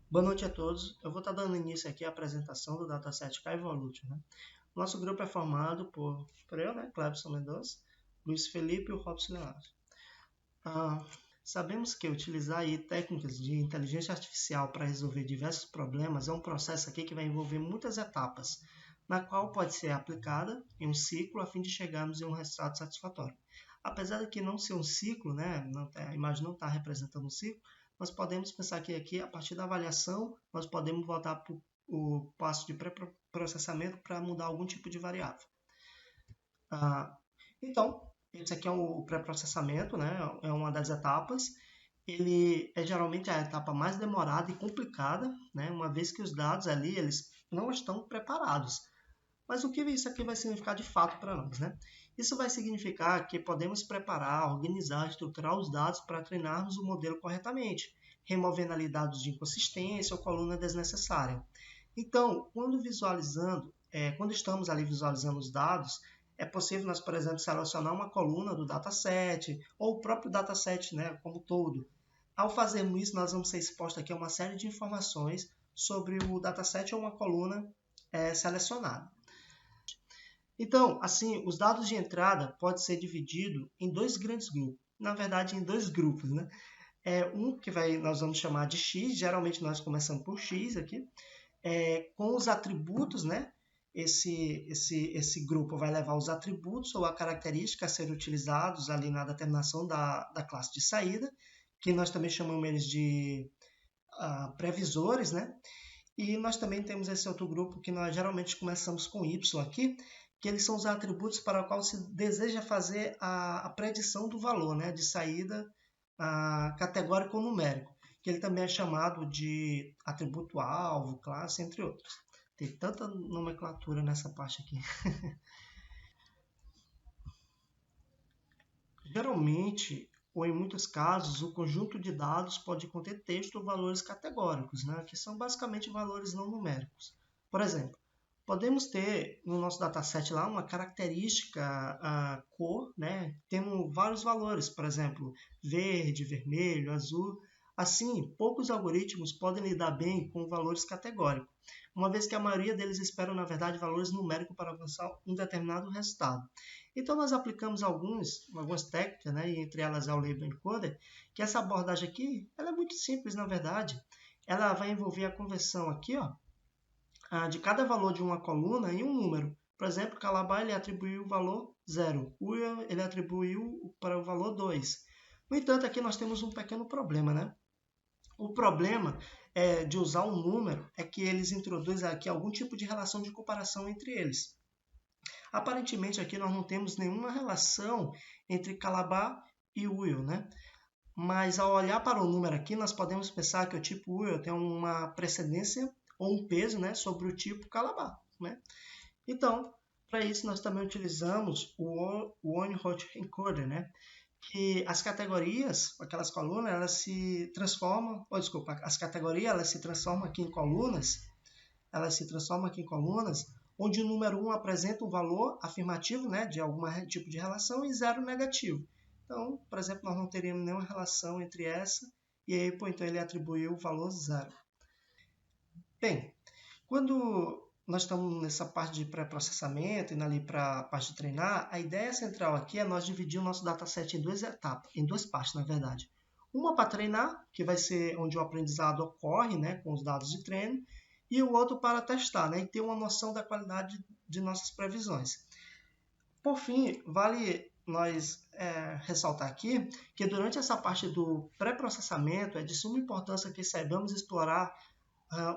Boa noite a todos. Eu vou estar dando início aqui à apresentação do dataset K-Evolution, né? Nosso grupo é formado por eu, né, Clebson Mendonça, Luiz Felipe e o Robson Leonardo. Sabemos que utilizar aí técnicas de inteligência artificial para resolver diversos problemas é um processo aqui que vai envolver muitas etapas, na qual pode ser aplicada em um ciclo a fim de chegarmos em um resultado satisfatório. Apesar de que não ser um ciclo, né, a imagem não está representando um ciclo, nós podemos pensar que aqui, a partir da avaliação, nós podemos voltar para o passo de pré-processamento para mudar algum tipo de variável. Então, esse aqui é o pré-processamento, né? É uma das etapas. Ele é geralmente a etapa mais demorada e complicada, né? Uma vez que os dados ali eles não estão preparados. Mas o que isso aqui vai significar de fato para nós, né? Isso vai significar que podemos preparar, organizar, estruturar os dados para treinarmos o modelo corretamente, removendo ali dados de inconsistência ou coluna desnecessária. Então, quando estamos ali visualizando os dados, é possível nós, por exemplo, selecionar uma coluna do dataset ou o próprio dataset, né, como todo. Ao fazermos isso, nós vamos ser expostos aqui a uma série de informações sobre o dataset ou uma coluna selecionada. Então, assim, os dados de entrada podem ser divididos em dois grandes grupos. Na verdade, em dois grupos, né? Um que nós vamos chamar de X, geralmente nós começamos por X aqui, com os atributos, né? Esse grupo vai levar os atributos ou a característica a serem utilizados ali na determinação da classe de saída, que nós também chamamos eles de previsores, né? E nós também temos esse outro grupo que nós geralmente começamos com Y aqui, que eles são os atributos para o qual se deseja fazer a predição do valor, né, de saída categórico ou numérico, que ele também é chamado de atributo-alvo, classe, entre outros. Tem tanta nomenclatura nessa parte aqui. Geralmente, ou em muitos casos, o conjunto de dados pode conter texto ou valores categóricos, né, que são basicamente valores não numéricos. Por exemplo, podemos ter no nosso dataset lá uma característica, a cor, né, tendo vários valores, por exemplo, verde, vermelho, azul. Assim, poucos algoritmos podem lidar bem com valores categóricos, uma vez que a maioria deles esperam, na verdade, valores numéricos para alcançar um determinado resultado. Então, nós aplicamos algumas técnicas, né, entre elas é o Label Encoder, que essa abordagem aqui ela é muito simples, na verdade. Ela vai envolver a conversão aqui, ó, de cada valor de uma coluna em um número. Por exemplo, Calabar ele atribuiu o valor 0, Will ele atribuiu para o valor 2. No entanto, aqui nós temos um pequeno problema, né? O problema de usar um número é que eles introduzem aqui algum tipo de relação de comparação entre eles. Aparentemente aqui nós não temos nenhuma relação entre Calabar e Will, né? Mas ao olhar para o número aqui, nós podemos pensar que o tipo Will tem uma precedência ou um peso, né, sobre o tipo Calabar, né? Então, para isso nós também utilizamos o One-Hot Encoder, né? Que as categorias, aquelas colunas, elas se transformam, as categorias elas se transformam aqui em colunas, onde o número 1 apresenta um valor afirmativo, né, de algum tipo de relação e 0 negativo. Então, por exemplo, nós não teríamos nenhuma relação entre essa e aí, então ele atribuiu o valor 0. Bem, quando nós estamos nessa parte de pré-processamento, indo ali para a parte de treinar, a ideia central aqui é nós dividir o nosso dataset em duas etapas, em duas partes, na verdade. Uma para treinar, que vai ser onde o aprendizado ocorre, né, com os dados de treino, e o outro para testar, né, e ter uma noção da qualidade de nossas previsões. Por fim, vale nós ressaltar aqui que durante essa parte do pré-processamento é de suma importância que saibamos explorar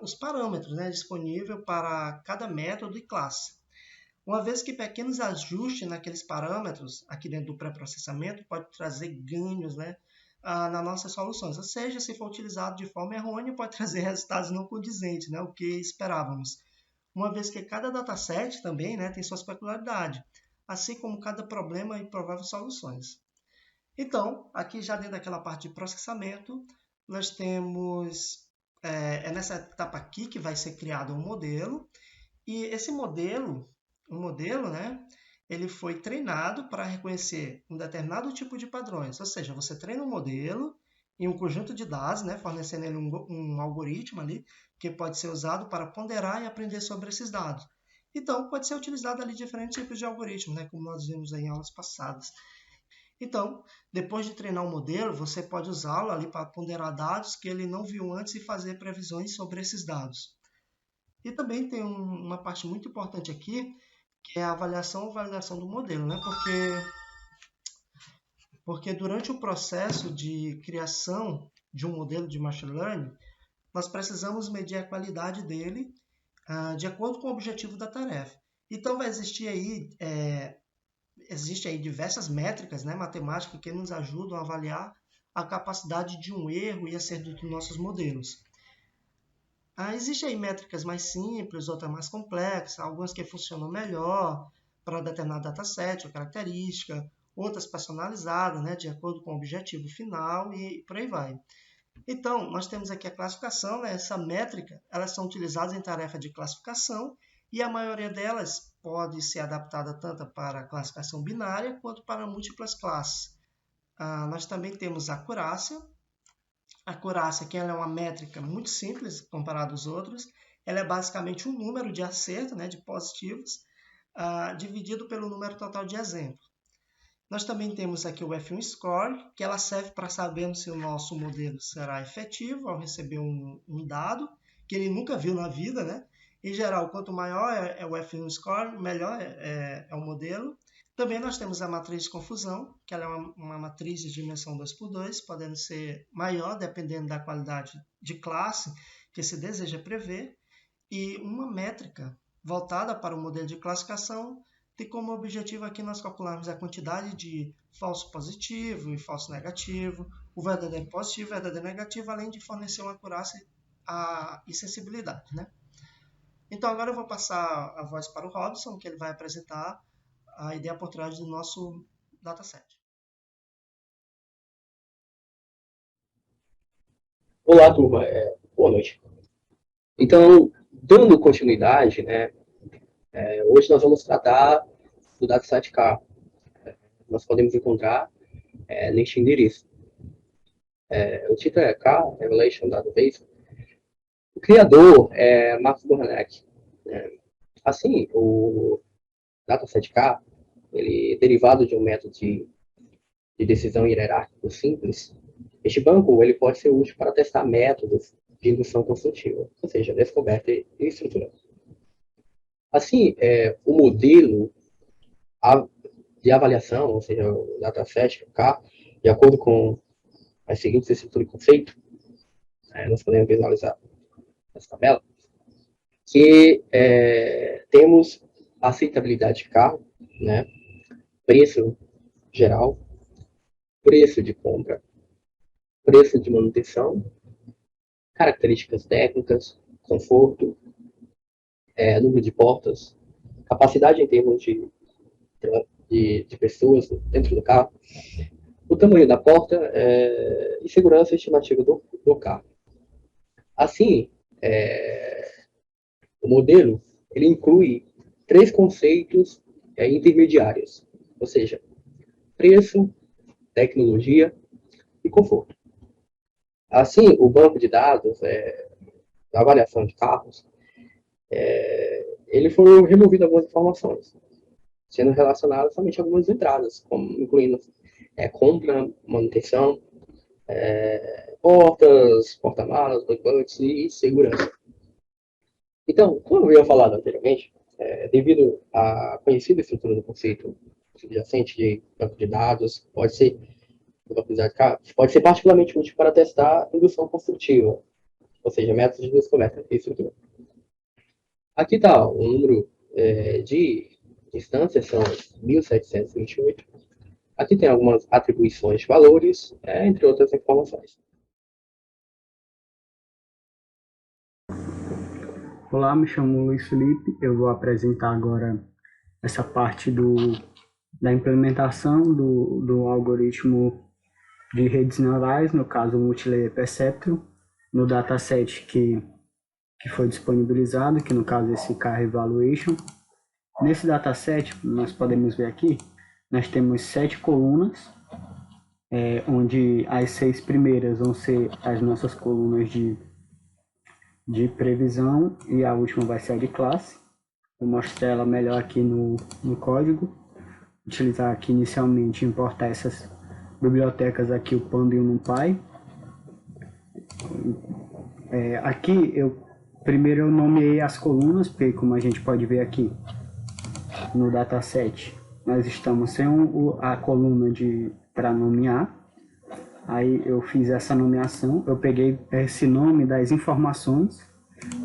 os parâmetros, né, disponíveis para cada método e classe. Uma vez que pequenos ajustes naqueles parâmetros, aqui dentro do pré-processamento, pode trazer ganhos, né, nas nossas soluções. Ou seja, se for utilizado de forma errônea, pode trazer resultados não condizentes, né, o que esperávamos. Uma vez que cada dataset também, né, tem suas peculiaridades, assim como cada problema e prováveis soluções. Então, aqui já dentro daquela parte de processamento, nós temos nessa etapa aqui que vai ser criado um modelo, e esse modelo, né, ele foi treinado para reconhecer um determinado tipo de padrões, ou seja, você treina um modelo em um conjunto de dados, né, fornecendo ele um algoritmo ali que pode ser usado para ponderar e aprender sobre esses dados. Então, pode ser utilizado ali diferentes tipos de algoritmos, né, como nós vimos aí em aulas passadas. Então, depois de treinar o modelo, você pode usá-lo ali para ponderar dados que ele não viu antes e fazer previsões sobre esses dados. E também tem uma parte muito importante aqui, que é a avaliação ou validação do modelo, né? Porque durante o processo de criação de um modelo de machine learning, nós precisamos medir a qualidade dele de acordo com o objetivo da tarefa. Então, vai existir aí, diversas métricas, né, matemáticas que nos ajudam a avaliar a capacidade de um erro e acerto dos nossos modelos. Existem aí métricas mais simples, outras mais complexas, algumas que funcionam melhor para determinado dataset ou característica, outras personalizadas, né, de acordo com o objetivo final e por aí vai. Então, nós temos aqui a classificação, né? Essa métrica, elas são utilizadas em tarefa de classificação e a maioria delas pode ser adaptada tanto para classificação binária quanto para múltiplas classes. Nós também temos a acurácia. A acurácia, que ela é uma métrica muito simples comparada aos outros, ela é basicamente um número de acerto, né, de positivos, dividido pelo número total de exemplos. Nós também temos aqui o F1 Score, que ela serve para sabermos se o nosso modelo será efetivo ao receber um dado que ele nunca viu na vida, né? Em geral, quanto maior é o F1 Score, melhor é o modelo. Também nós temos a matriz de confusão, que ela é uma matriz de dimensão 2x2, podendo ser maior dependendo da qualidade de classe que se deseja prever. E uma métrica voltada para o modelo de classificação tem como objetivo aqui nós calcularmos a quantidade de falso positivo e falso negativo, o verdadeiro positivo e o verdadeiro negativo, além de fornecer uma acurácia e sensibilidade, né? Então agora eu vou passar a voz para o Robson, que ele vai apresentar a ideia por trás do nosso dataset. Olá, turma. Boa noite. Então, dando continuidade, né, hoje nós vamos tratar do dataset K. Nós podemos encontrar neste endereço. O título é K, Revelation Database. O criador é Max Buranek. Assim, o dataset K, ele é derivado de um método de decisão hierárquico simples. Este banco ele pode ser útil para testar métodos de indução construtiva, ou seja, descoberta e estrutura. Assim, o modelo de avaliação, ou seja, o dataset, o K, de acordo com as seguintes estruturas de conceito, nós podemos visualizar essa tabela, que temos aceitabilidade de carro, né, preço geral, preço de compra, preço de manutenção, características técnicas, conforto, número de portas, capacidade em termos de pessoas dentro do carro, o tamanho da porta e segurança estimativa do carro. Assim, o modelo ele inclui três conceitos intermediários, ou seja, preço, tecnologia e conforto. Assim, o banco de dados da avaliação de carros, ele foi removido algumas informações, sendo relacionadas somente a algumas entradas, como incluindo compra, manutenção, portas, porta-malas, banks e segurança. Então, como eu havia falado anteriormente, devido à conhecida estrutura do conceito subjacente de banco de dados, pode ser particularmente útil para testar indução construtiva, ou seja, métodos de descoberta e estrutura. Aqui está o número de instâncias, são 1728. Aqui tem algumas atribuições de valores, entre outras informações. Olá, me chamo Luiz Felipe. Eu vou apresentar agora essa parte da implementação do algoritmo de redes neurais, no caso o Multilayer Perceptron, no dataset que foi disponibilizado, que no caso é esse Car Evaluation. Nesse dataset, nós podemos ver aqui, nós temos 7 colunas onde as 6 primeiras vão ser as nossas colunas de previsão e a última vai ser a de classe. Vou mostrar ela melhor aqui no código. Utilizar aqui inicialmente, importar essas bibliotecas aqui, o Panda e o NumPy. Aqui primeiro eu nomeei as colunas, porque como a gente pode ver aqui no dataset, nós estamos sem a coluna para nomear. Aí eu fiz essa nomeação, eu peguei esse nome das informações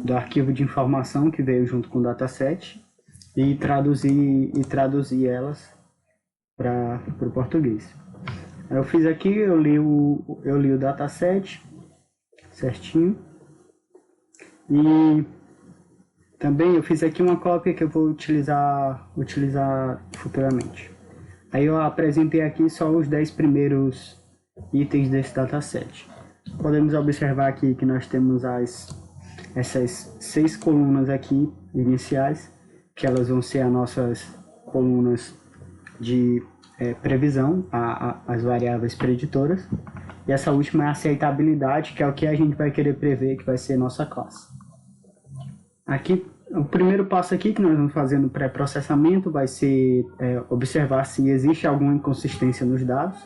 do arquivo de informação que veio junto com o dataset e traduzi elas para o português. Aí eu fiz aqui, eu li o dataset certinho e também eu fiz aqui uma cópia que eu vou utilizar futuramente. Aí eu apresentei aqui só os 10 primeiros itens desse dataset. Podemos observar aqui que nós temos essas 6 colunas aqui iniciais, que elas vão ser as nossas colunas de previsão, as variáveis preditoras. E essa última é a aceitabilidade, que é o que a gente vai querer prever, que vai ser nossa classe. Aqui, o primeiro passo aqui que nós vamos fazer no pré-processamento vai ser observar se existe alguma inconsistência nos dados.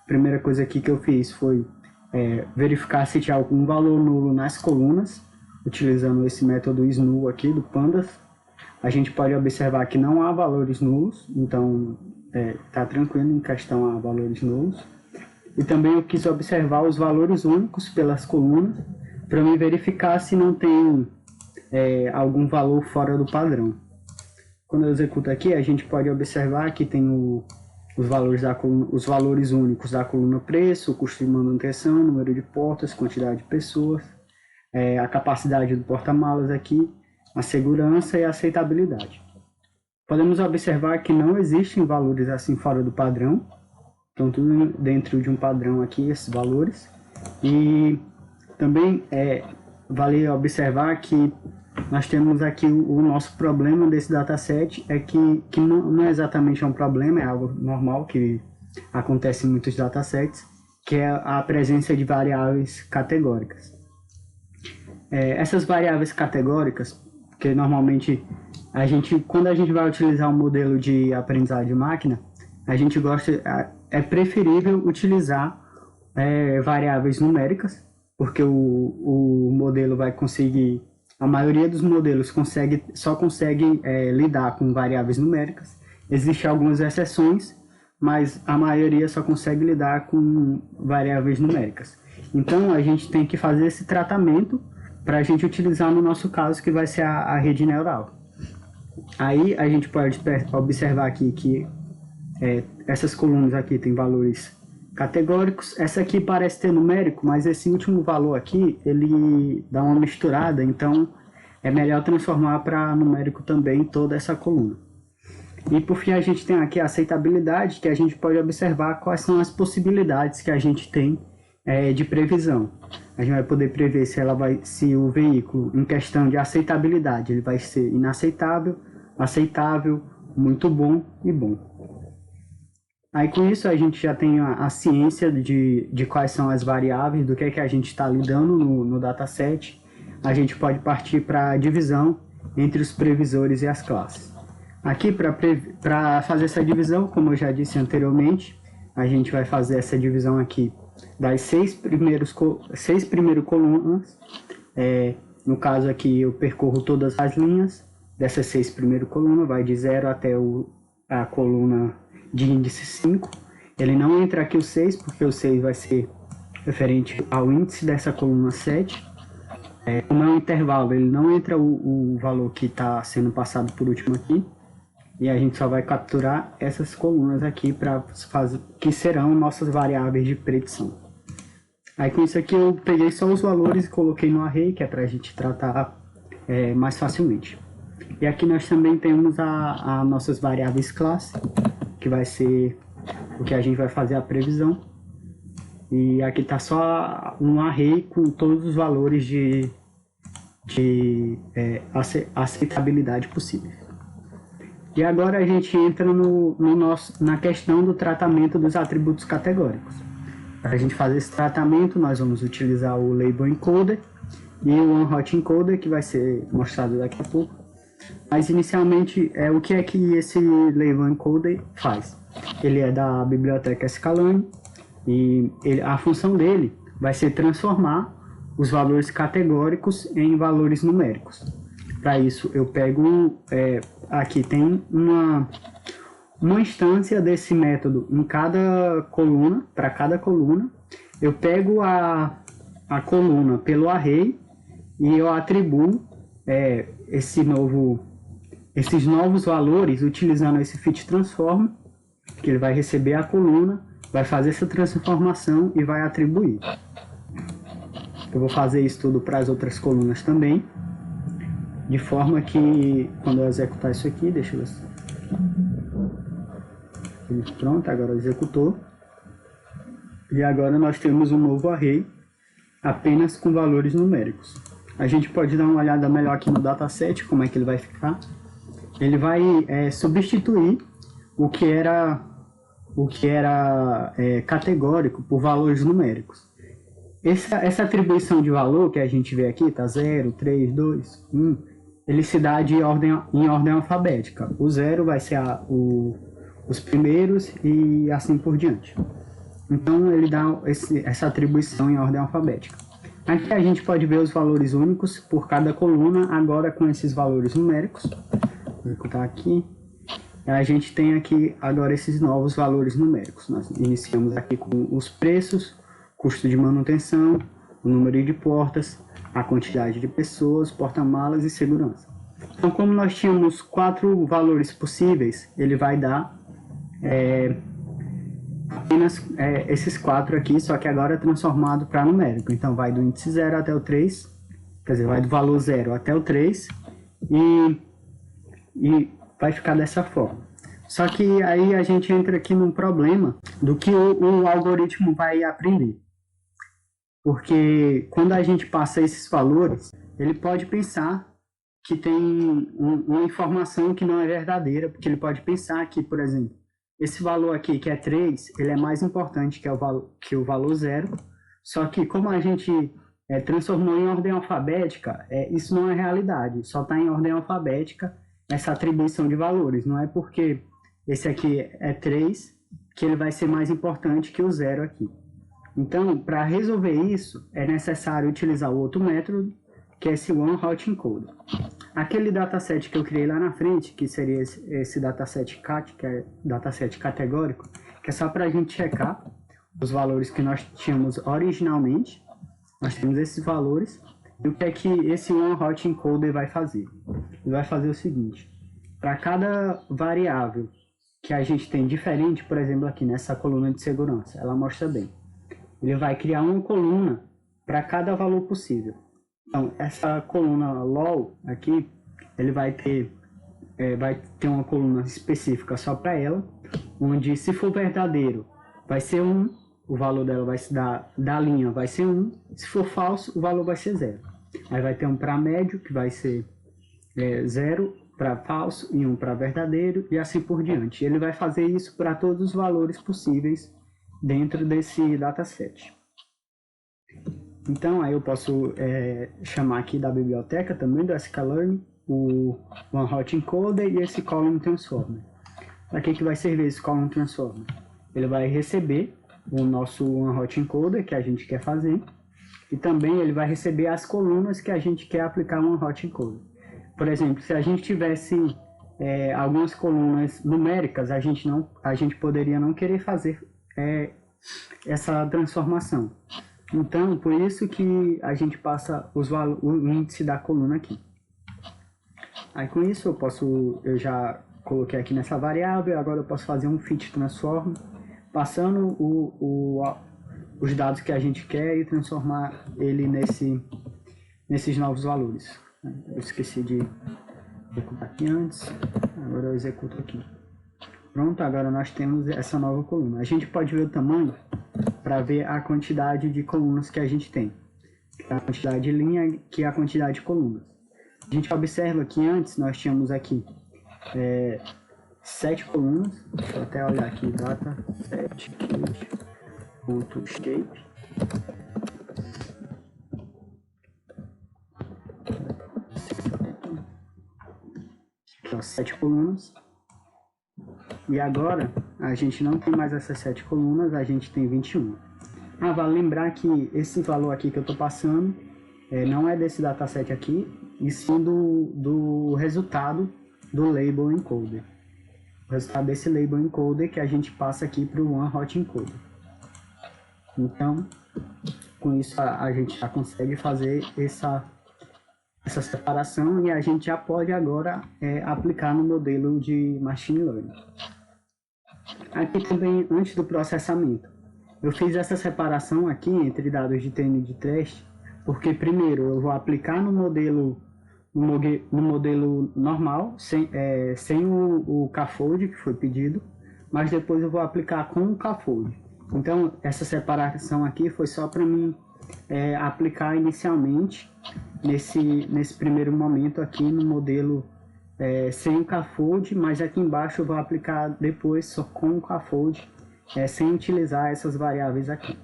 A primeira coisa aqui que eu fiz foi verificar se tinha algum valor nulo nas colunas, utilizando esse método SNU aqui do Pandas. A gente pode observar que não há valores nulos, então está tranquilo em questão a valores nulos. E também eu quis observar os valores únicos pelas colunas, para me verificar se não tem algum valor fora do padrão. Quando eu executo aqui, a gente pode observar que tem os valores únicos da coluna preço, custo de manutenção, número de portas, quantidade de pessoas, a capacidade do porta-malas aqui, a segurança e a aceitabilidade. Podemos observar que não existem valores assim fora do padrão, então tudo dentro de um padrão aqui, esses valores. E também vale observar que nós temos aqui o nosso problema desse dataset, que não é exatamente um problema, é algo normal que acontece em muitos datasets, que é a presença de variáveis categóricas. Essas variáveis categóricas, que normalmente quando a gente vai utilizar um modelo de aprendizagem de máquina, a gente é preferível utilizar variáveis numéricas, porque o modelo vai conseguir, a maioria dos modelos só consegue lidar com variáveis numéricas. Existem algumas exceções, mas a maioria só consegue lidar com variáveis numéricas. Então a gente tem que fazer esse tratamento para a gente utilizar no nosso caso, que vai ser a rede neural. Aí a gente pode observar aqui que essas colunas aqui têm valores categóricos. Essa aqui parece ter numérico, mas esse último valor aqui, ele dá uma misturada, então é melhor transformar para numérico também toda essa coluna. E por fim a gente tem aqui a aceitabilidade, que a gente pode observar quais são as possibilidades que a gente tem de previsão. A gente vai poder prever se o veículo, em questão de aceitabilidade, ele vai ser inaceitável, aceitável, muito bom e bom. Aí com isso a gente já tem a ciência de quais são as variáveis, do que a gente está lidando no dataset. A gente pode partir para a divisão entre os previsores e as classes. Aqui para fazer essa divisão, como eu já disse anteriormente, a gente vai fazer essa divisão aqui das 6 primeiras colunas. No caso aqui eu percorro todas as linhas dessas 6 primeiras colunas, vai de 0 até a coluna de índice 5. Ele não entra aqui o 6, porque o 6 vai ser referente ao índice dessa coluna 7. Como é um intervalo, ele não entra o valor que está sendo passado por último aqui. E a gente só vai capturar essas colunas aqui que serão nossas variáveis de predição. Aí com isso aqui eu peguei só os valores e coloquei no array, que é para a gente tratar mais facilmente. E aqui nós também temos as nossas variáveis classe, que vai ser o que a gente vai fazer a previsão. E aqui está só um array com todos os valores de aceitabilidade possível. E agora a gente entra na questão do tratamento dos atributos categóricos. Para a gente fazer esse tratamento, nós vamos utilizar o Label Encoder e o OneHot Encoder, que vai ser mostrado daqui a pouco. Mas inicialmente, o que é que esse Label Encoder faz? Ele é da biblioteca Scalane e a função dele vai ser transformar os valores categóricos em valores numéricos. Para isso, eu pego, aqui tem uma instância desse método em cada coluna, para cada coluna. Eu pego a coluna pelo array e eu atribuo esses novos valores utilizando esse fit transform, que ele vai receber a coluna, vai fazer essa transformação e vai atribuir. Eu vou fazer isso tudo para as outras colunas também, de forma que quando eu executar isso aqui, deixa eu ver. Pronto, agora executou. E agora nós temos um novo array apenas com valores numéricos. A gente pode dar uma olhada melhor aqui no dataset, como é que ele vai ficar. Ele vai substituir o que era categórico por valores numéricos. Essa atribuição de valor que a gente vê aqui, tá 0, 3, 2, 1, ele se dá em ordem alfabética. O 0 vai ser os primeiros e assim por diante. Então ele dá essa atribuição em ordem alfabética. Aqui a gente pode ver os valores únicos por cada coluna, agora com esses valores numéricos. Vou botar aqui. A gente tem aqui agora esses novos valores numéricos. Nós iniciamos aqui com os preços, custo de manutenção, o número de portas, a quantidade de pessoas, porta-malas e segurança. Então, como nós tínhamos 4 valores possíveis, ele vai dar apenas esses 4 aqui, só que agora é transformado para numérico. Então, vai do índice 0 até o 3, quer dizer, vai do valor 0 até o 3 e vai ficar dessa forma. Só que aí a gente entra aqui num problema do que o algoritmo vai aprender. Porque quando a gente passa esses valores, ele pode pensar que tem uma informação que não é verdadeira, porque ele pode pensar que, por exemplo, esse valor aqui, que é 3, ele é mais importante que o valor 0, só que como a gente transformou em ordem alfabética, isso não é realidade, só está em ordem alfabética essa atribuição de valores, não é porque esse aqui é 3 que ele vai ser mais importante que o 0 aqui. Então, para resolver isso, é necessário utilizar o outro método, que é esse OneHot Encoder. Aquele dataset que eu criei lá na frente, que seria esse dataset CAT, que é dataset categórico, que é só para a gente checar os valores que nós tínhamos originalmente. Nós temos esses valores. E o que é que esse OneHot Encoder vai fazer? Ele vai fazer o seguinte: para cada variável que a gente tem diferente, por exemplo, aqui nessa coluna de segurança, ela mostra bem. Ele vai criar uma coluna para cada valor possível. Então, essa coluna LOL aqui, ele vai ter uma coluna específica só para ela, onde se for verdadeiro, vai ser 1, o valor dela vai se dar, da linha vai ser 1, se for falso, o valor vai ser 0. Aí vai ter um para médio, que vai ser 0 para falso e 1 para verdadeiro, e assim por diante. Ele vai fazer isso para todos os valores possíveis dentro desse dataset. Então, aí eu posso chamar aqui da biblioteca também do sklearn o OneHot Encoder e esse Column Transformer. Para que vai servir esse Column Transformer? Ele vai receber o nosso OneHot Encoder que a gente quer fazer e também ele vai receber as colunas que a gente quer aplicar o OneHot Encoder. Por exemplo, se a gente tivesse algumas colunas numéricas, a gente poderia não querer fazer essa transformação. Então, por isso que a gente passa o índice da coluna aqui. Aí com isso eu já coloquei aqui nessa variável, agora eu posso fazer um fit transform, passando os dados que a gente quer e transformar ele nesses novos valores. Eu esqueci de executar aqui antes, agora eu executo aqui. Pronto, agora nós temos essa nova coluna. A gente pode ver o tamanho para ver a quantidade de colunas que a gente tem. A quantidade de linha, que é a quantidade de colunas. A gente observa que antes nós tínhamos aqui 7 colunas. Deixa eu até olhar aqui, data 7, ponto shape. Aqui, ó, 7 colunas. E agora a gente não tem mais essas 7 colunas, a gente tem 21. Vale lembrar que esse valor aqui que eu estou passando não é desse dataset aqui, e sim do resultado do label encoder. O resultado desse label encoder que a gente passa aqui para o One Hot Encoder. Então, com isso a gente já consegue fazer essa separação e a gente já pode agora aplicar no modelo de Machine Learning. Aqui também, antes do processamento, eu fiz essa separação aqui entre dados de treino e de teste, porque primeiro eu vou aplicar no modelo normal, sem o K-fold que foi pedido, mas depois eu vou aplicar com o K-fold. Então, essa separação aqui foi só para mim aplicar inicialmente, nesse primeiro momento aqui no modelo sem o K-fold, mas aqui embaixo eu vou aplicar depois só com o K-fold, sem utilizar essas variáveis aqui.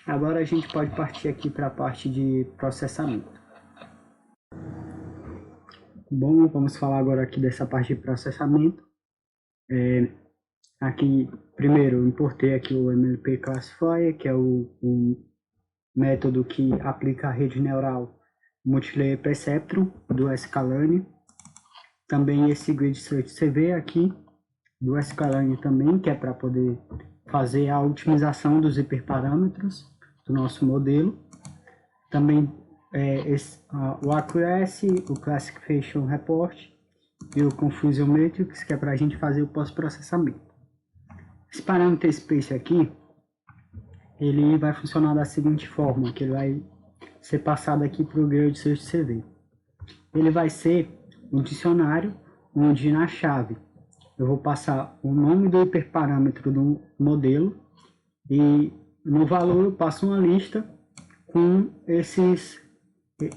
Agora a gente pode partir aqui para a parte de processamento. Bom, vamos falar agora aqui dessa parte de processamento. Aqui, primeiro, eu importei aqui o MLP Classifier, que é o método que aplica a rede neural Multilayer Perceptron do Scalene. Também esse Grid Search CV aqui, do Scalene também, que é para poder fazer a otimização dos hiperparâmetros do nosso modelo. Também o Accuracy, o Classification Report e o Confusion Matrix, que é para a gente fazer o pós-processamento. Esse parâmetro space aqui, ele vai funcionar da seguinte forma, que ele vai ser passado aqui para o Grid Search CV. Ele vai ser um dicionário onde na chave eu vou passar o nome do hiperparâmetro do modelo e no valor eu passo uma lista com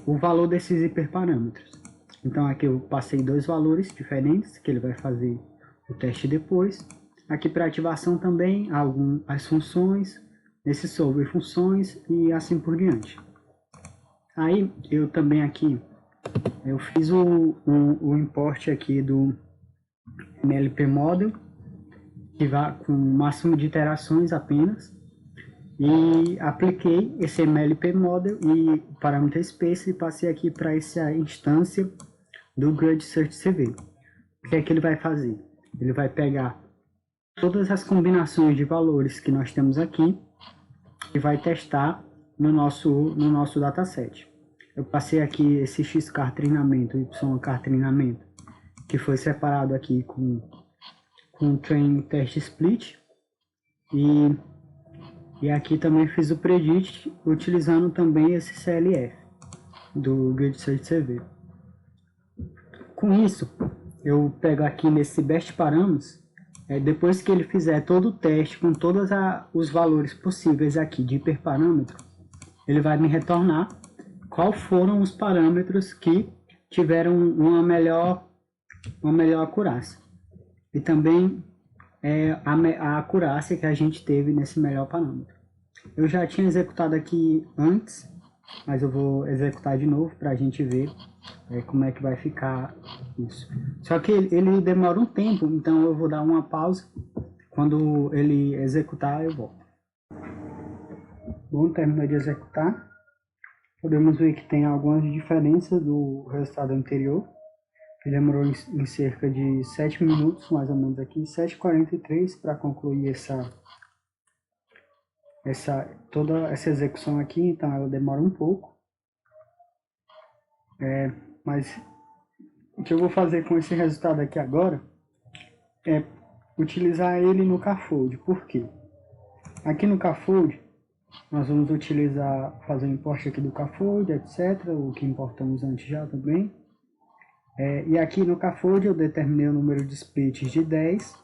o valor desses hiperparâmetros. Então aqui eu passei 2 valores diferentes que ele vai fazer o teste depois. Aqui para ativação também as funções, esse solver funções e assim por diante. Aí eu também aqui eu fiz o import aqui do MLP Model, que vai com o máximo de iterações apenas, e apliquei esse MLP Model e o parâmetro Space e passei aqui para essa instância do Grid Search CV. O que é que ele vai fazer? Ele vai pegar todas as combinações de valores que nós temos aqui e vai testar no nosso dataset. Eu passei aqui esse XCar treinamento, YCar treinamento, que foi separado aqui com Train Test Split. E aqui também fiz o Predict, utilizando também esse CLF do Grid Search CV. Com isso, eu pego aqui nesse Best Parameters, depois que ele fizer todo o teste com todos os valores possíveis aqui de hiperparâmetro, ele vai me retornar qual foram os parâmetros que tiveram uma melhor acurácia. E também a acurácia que a gente teve nesse melhor parâmetro. Eu já tinha executado aqui antes, mas eu vou executar de novo para a gente ver como é que vai ficar isso. Só que ele demora um tempo, então eu vou dar uma pausa. Quando ele executar, eu volto. Bom, terminou de executar. Podemos ver que tem algumas diferenças do resultado anterior. Ele demorou em cerca de 7 minutos, mais ou menos aqui, 7h43 para concluir toda essa execução aqui, então ela demora um pouco. Mas o que eu vou fazer com esse resultado aqui agora é utilizar ele no K-fold. Por quê? Aqui no K-fold, nós vamos fazer o import aqui do K-fold, etc. O que importamos antes já também. E aqui no K-fold eu determinei o número de splits de 10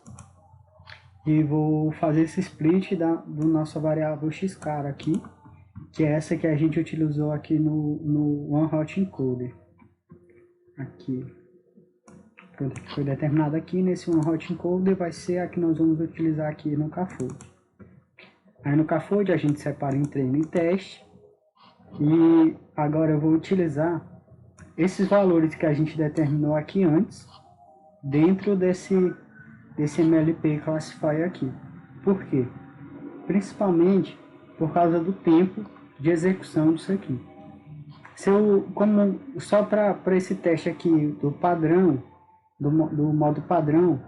e vou fazer esse split do nossa variável xcar aqui, que é essa que a gente utilizou aqui no One Hot Encoder. Aqui. Pronto, que foi determinado aqui nesse One Hot Encoder vai ser a que nós vamos utilizar aqui no K-fold. Aí no CAFOD a gente separa em treino e teste. E agora eu vou utilizar esses valores que a gente determinou aqui antes, dentro desse MLP Classifier aqui. Por quê? Principalmente por causa do tempo de execução disso aqui. Só para esse teste aqui do padrão, do modo padrão,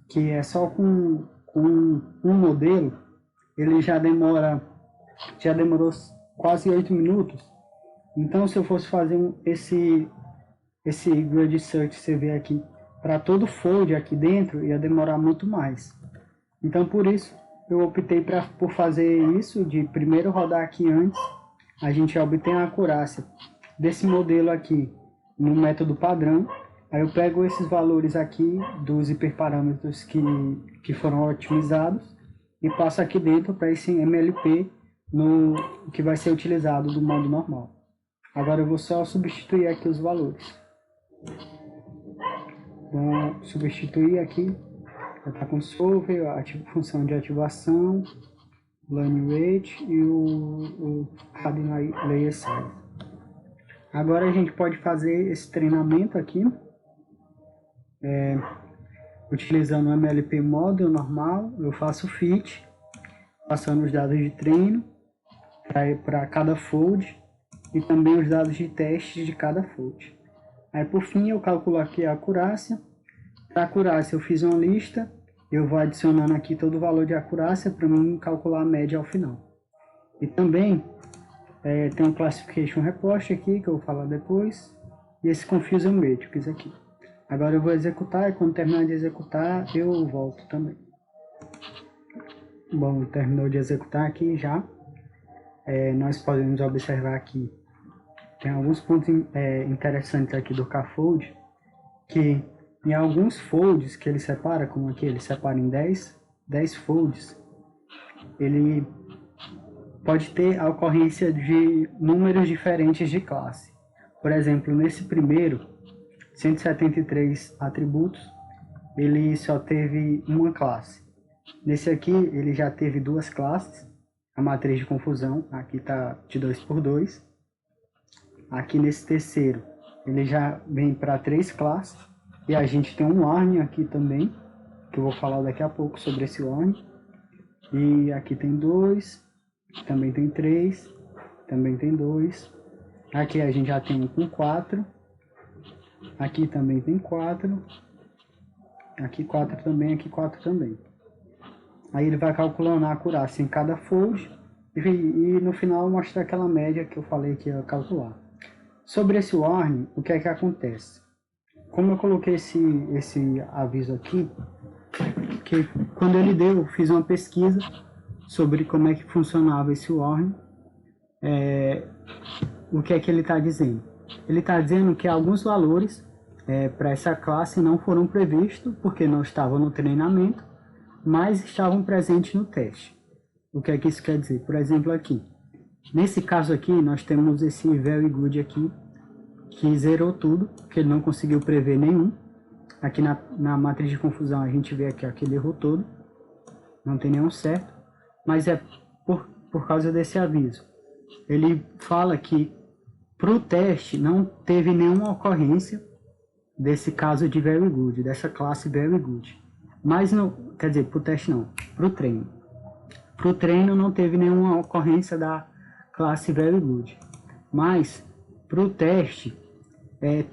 que é só com um modelo, ele já demorou quase 8 minutos. Então, se eu fosse fazer esse grid search, você vê aqui, para todo fold aqui dentro, ia demorar muito mais. Então, por isso, eu optei por fazer isso, de primeiro rodar aqui antes, a gente obtém a acurácia desse modelo aqui no método padrão. Aí eu pego esses valores aqui dos hiperparâmetros que foram otimizados e passo aqui dentro para esse MLP que vai ser utilizado do modo normal. Agora eu vou só substituir aqui os valores. Vou substituir aqui, já está com solver, a função de ativação, learning rate e o adding layer size. Agora a gente pode fazer esse treinamento aqui, utilizando o MLP Model normal. Eu faço fit, passando os dados de treino para cada fold e também os dados de teste de cada fold. Aí por fim eu calculo aqui a acurácia. Para a acurácia eu fiz uma lista, eu vou adicionando aqui todo o valor de acurácia para mim calcular a média ao final. E também tem um Classification Report aqui, que eu vou falar depois, e esse Confusion Matrix aqui. Agora eu vou executar, e quando terminar de executar, eu volto também. Bom, terminou de executar aqui já. Nós podemos observar aqui, tem alguns pontos interessantes aqui do CAFold, que em alguns folds que ele separa, como aqui, ele separa em 10 folds, ele pode ter a ocorrência de números diferentes de classe. Por exemplo, nesse primeiro, 173 atributos, ele só teve uma classe. Nesse aqui, ele já teve duas classes, a matriz de confusão, aqui está de 2 por 2. Aqui nesse terceiro, ele já vem para 3 classes, e a gente tem um warning aqui também, que eu vou falar daqui a pouco sobre esse warning. E aqui tem 2, também tem 3, também tem 2. Aqui a gente já tem um com 4. Aqui também tem 4. Aqui 4 também, aqui 4 também. Aí ele vai calculando a acurácia em cada fold e no final mostra aquela média que eu falei que ia calcular. Sobre esse warning, o que é que acontece? Como eu coloquei esse aviso aqui, que quando ele deu, eu fiz uma pesquisa sobre como é que funcionava esse warning. O que é que ele está dizendo? Ele está dizendo que alguns valores para essa classe não foram previstos porque não estavam no treinamento, mas estavam presentes no teste. O que é que isso quer dizer? Por exemplo, aqui. Nesse caso aqui, nós temos esse very good aqui, que zerou tudo, que ele não conseguiu prever nenhum. Aqui na matriz de confusão a gente vê aqui ó, que ele errou todo, não tem nenhum certo, mas é por causa desse aviso. Ele fala que para o teste não teve nenhuma ocorrência desse caso de very good, dessa classe very good. Mas não, quer dizer, para o teste não, para o treino. Para o treino não teve nenhuma ocorrência da classe very good. Mas para o teste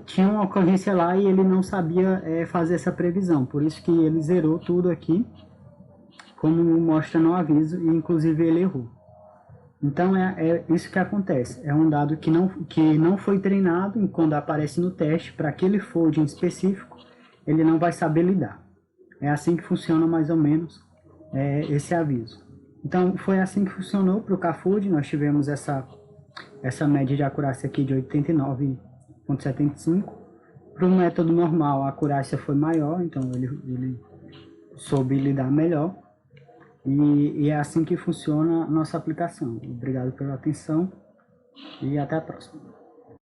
tinha uma ocorrência lá e ele não sabia fazer essa previsão. Por isso que ele zerou tudo aqui, como mostra no aviso, e inclusive ele errou. Então é isso que acontece. É um dado que não foi treinado e quando aparece no teste, para aquele fold em específico, ele não vai saber lidar. É assim que funciona mais ou menos esse aviso. Então foi assim que funcionou para o CAFold. Nós tivemos essa média de acurácia aqui de 89,75. Para o método normal a acurácia foi maior, então ele soube lidar melhor. E é assim que funciona a nossa aplicação. Obrigado pela atenção e até a próxima.